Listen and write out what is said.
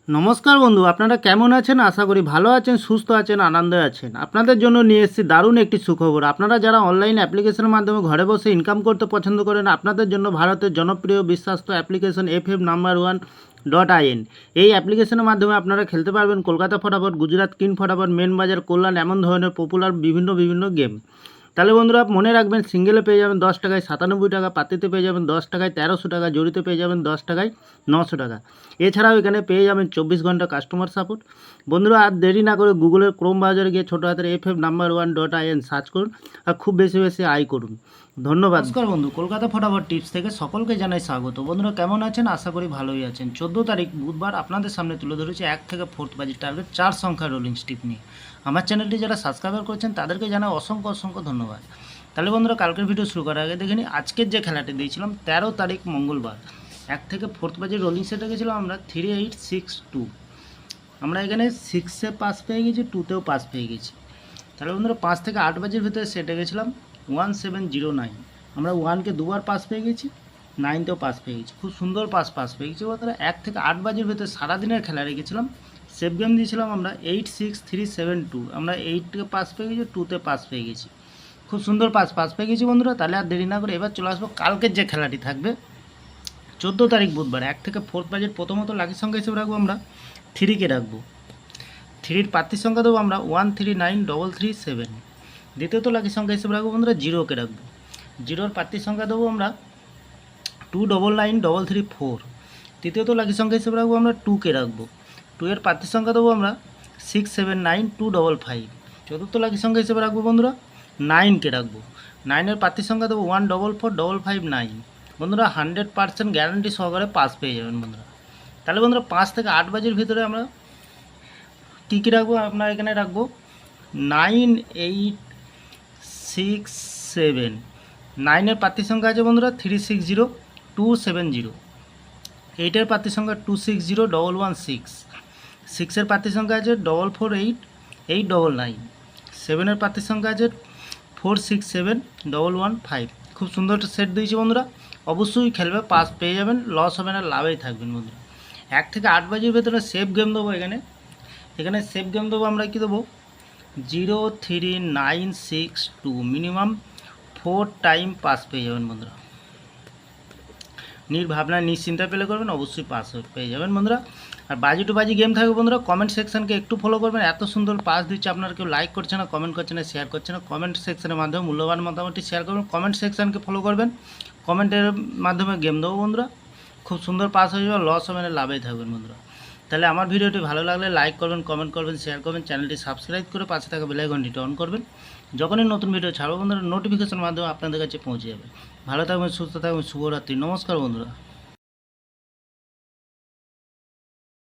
নমস্কার বন্ধু, আপনারা কেমন আছেন? আশা করি ভালো আছেন, সুস্থ আছেন, আনন্দে আছেন। আপনাদের জন্য নিয়ে এসেছি দারুণ একটি সুখবর। আপনারা যারা অনলাইন অ্যাপ্লিকেশনের মাধ্যমে ঘরে বসে ইনকাম করতে পছন্দ করেন, আপনাদের জন্য ভারতের জনপ্রিয় বিশ্বস্ত অ্যাপ্লিকেশন FF No.1.in। এই অ্যাপ্লিকেশনের মাধ্যমে আপনারা খেলতে পারবেন কলকাতা ফটাফট, গুজরাট কিং ফটাফট, মেন বাজার, কল্যাণ, এমন ধরনের পপুলার বিভিন্ন গেম। তাহলে বন্ধুরা মনে রাখবেন, সিঙ্গেলে পেয়ে যাবেন 10 টাকায় 97 টাকা, পাতিতে পেয়ে যাবেন 10 টাকায় 1300 টাকা, জড়িতে পেয়ে যাবেন 10 টাকায় 900 টাকা। এছাড়াও এখানে পেয়ে যাবেন 24 ঘন্টা কাস্টমার সাপোর্ট। বন্ধুরা আর দেরি না করে গুগলের ক্রোম ব্রাউজারে গিয়ে ছোটো হাতের FF No.1.in সার্চ করুন আর খুব বেশি আয় করুন। ধন্যবাদ। নমস্কার বন্ধু, কলকাতা ফটাফট টিপস থেকে সকলকে জানাই স্বাগত। বন্ধুরা কেমন আছেন? আশা করি ভালোই আছেন। 14 তারিখ বুধবার আপনাদের সামনে তুলে ধরেছি 1 থেকে 4th বাজি টার্গেট 4 সংখ্যার রোলিং স্টিপ নিয়ে। আমার চ্যানেলটি যারা সাবস্ক্রাইবার করেছেন তাদেরকে জানাই অসংখ্য ধন্যবাদ। তাহলে বন্ধুরা কালকের ভিডিও শুরু করার আগে দেখে নিই আজকের যে খেলাটি দিয়েছিলাম 13 তারিখ মঙ্গলবার 1 থেকে 4th বাজির রোলিং সেটে গেছিলাম আমরা 3862। আমরা এখানে 6-এ পাস পেয়ে গেছি, 2-তেও পাস পেয়ে গেছি। তাহলে বন্ধুরা 5 থেকে 8 বাজির ভিতরে সেটে গেছিলাম 1709। আমরা 1-কে দুবার পাস পেয়ে গেছি, 9-তেও পাস পেয়ে গেছি। খুব সুন্দর পাস পেয়ে গেছি। বন্ধুরা 1 থেকে 8 বাজির ভিতরে সারাদিনের খেলা রেখেছিলাম। সেভ গেম দিয়েছিলাম আমরা 86372। আমরা 8-কে পাস পেয়ে গেছি, 2-তে পাস পেয়ে গেছি। খুব সুন্দর পাস পেয়ে গেছি বন্ধুরা। তাহলে আর দেরি না করে এবার চলে আসবো কালকের যে খেলাটি থাকবে 14 তারিখ বুধবার 1 থেকে 4th বাজেট। প্রথমত লাকি সংখ্যা হিসেবে রাখবো আমরা 3-কে রাখবো। 3-র প্রার্থীর সংখ্যা দেবো আমরা 139337। দ্বিতীয়ত লাকি সংখ্যা হিসেবে রাখবো বন্ধুরা 0-কে রাখবো। 0-র প্রার্থীর সংখ্যা দেবো আমরা 299334। তৃতীয়ত লাকি সংখ্যা হিসেবে রাখবো আমরা 2-কে রাখবো। 2-এর প্রার্থীর সংখ্যা দেবো আমরা 679255। চতুর্থ লাকি সংখ্যা হিসেবে রাখবো বন্ধুরা 9-কে রাখবো। 9-এর প্রার্থীর সংখ্যা দেবো 144559। বন্ধুরা 100% গ্যারান্টি সহকারে পাস পেয়ে যাবেন বন্ধুরা। তাহলে বন্ধুরা 5 থেকে 8 বাজির ভিতরে আমরা কী রাখবো, আপনার এখানে রাখবো 9867। 9-এর প্রার্থীর সংখ্যা আছে বন্ধুরা 360270। 8-এর প্রার্থীর সংখ্যা 260116। 6-এর প্রার্থীর সংখ্যা আছে 448899। 7-এর প্রার্থীর সংখ্যা আছে 467115। খুব সুন্দর একটা সেট দিয়েছি বন্ধুরা, অবশ্যই খেলবে, পাস পেয়ে যাবেন, লস হবে না, লাভেই থাকবেন বন্ধুরা। 1 থেকে 8 বাজির ভেতরে সেভ গেম দেবো। এখানে সেভ গেম দেবো আমরা কী দেবো 03962। মিনিমাম 4 টাইম পাস পেয়ে যাবেন বন্ধুরা। নির্ভাবনা নিশ্চিন্তা পেলে করবেন, অবশ্যই পাস পেয়ে যাবেন বন্ধুরা। আর বাজি টু বাজি গেম থাকবে বন্ধুরা। কমেন্ট সেকশনকে একটু ফলো করবেন। এত সুন্দর পাস দিচ্ছে, আপনারা কেউ লাইক করছে না, কমেন্ট করছে না, শেয়ার করছে না। কমেন্ট সেকশনের মাধ্যমে মূল্যবান মতামতটি শেয়ার করবেন। কমেন্ট সেকশনকে ফলো করবেন, কমেন্টের মাধ্যমে গেম দেবো বন্ধুরা। খুব সুন্দর পাস হয়ে যাবে, লস হবে না, লাভেই থাকবেন বন্ধুরা। তাহলে আমার ভিডিওটি ভালো লাগলে লাইক করবেন, কমেন্ট করবেন, শেয়ার করবেন, চ্যানেলটি সাবস্ক্রাইব করে পাশে থাকা বেল আইকনটি অন করবেন। যখনই নতুন ভিডিও ছাড়বো বন্ধুরা নোটিফিকেশনের মাধ্যমে আপনাদের কাছে পৌঁছে যাবে। ভালো থাকবেন, সুস্থ থাকবেন, শুভরাত্রি। নমস্কার বন্ধুরা।